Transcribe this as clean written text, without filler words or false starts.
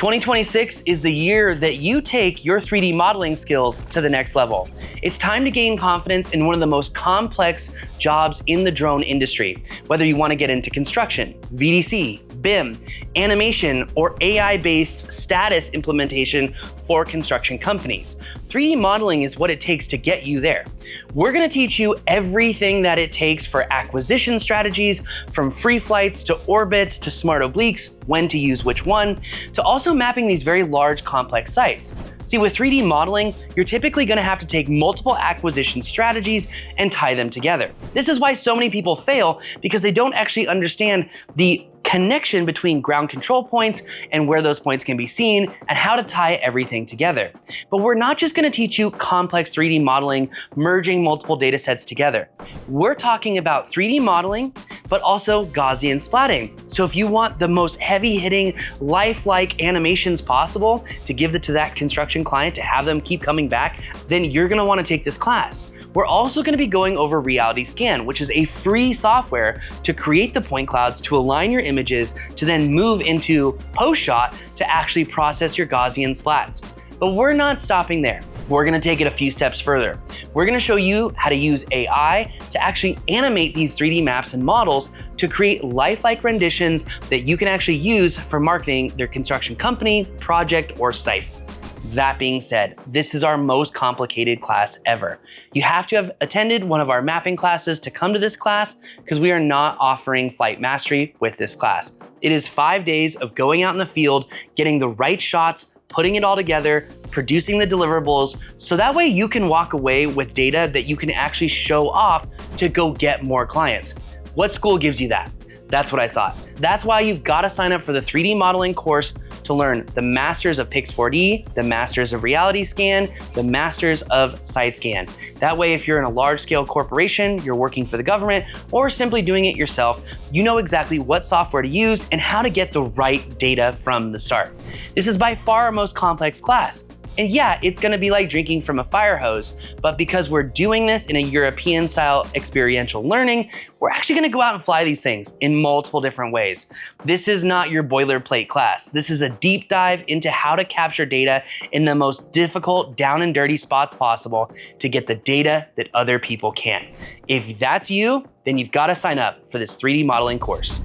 2026 is the year that you take your 3D modeling skills to the next level. It's time to gain confidence in one of the most complex jobs in the drone industry, whether you want to get into construction, VDC, BIM, animation, or AI-based status implementation for construction companies. 3D modeling is what it takes to get you there. We're going to teach you everything that it takes for acquisition strategies, from free flights to orbits to smart obliques, when to use which one, to also mapping these very large complex sites. See, with 3D modeling, you're typically going to have to take multiple acquisition strategies and tie them together. This is why so many people fail, because they don't actually understand the connection between ground control points and where those points can be seen and how to tie everything together. But we're not just going to teach you complex 3D modeling, merging multiple data sets together. We're talking about 3D modeling, but also Gaussian splatting. So if you want the most heavy-hitting, lifelike animations possible to give to that construction client to have them keep coming back, then you're going to want to take this class. We're also going to be going over Reality Scan, which is a free software to create the point clouds, to align your images, to then move into post-shot to actually process your Gaussian splats. But we're not stopping there. We're going to take it a few steps further. We're going to show you how to use AI to actually animate these 3D maps and models to create lifelike renditions that you can actually use for marketing their construction company, project, or site. That being said, this is our most complicated class ever. You have to have attended one of our mapping classes to come to this class, because we are not offering flight mastery with this class. It is 5 days of going out in the field, getting the right shots, putting it all together, producing the deliverables, so that way you can walk away with data that you can actually show off to go get more clients. What school gives you that? That's what I thought. That's why you've got to sign up for the 3D modeling course to learn the Masters of Pix4D, the Masters of Reality Scan, the Masters of Side Scan. That way, if you're in a large-scale corporation, you're working for the government, or simply doing it yourself, you know exactly what software to use and how to get the right data from the start. This is by far our most complex class. And yeah, it's gonna be like drinking from a fire hose, but because we're doing this in a European style experiential learning, we're actually gonna go out and fly these things in multiple different ways. This is not your boilerplate class. This is a deep dive into how to capture data in the most difficult, down and dirty spots possible to get the data that other people can't. If that's you, then you've gotta sign up for this 3D modeling course.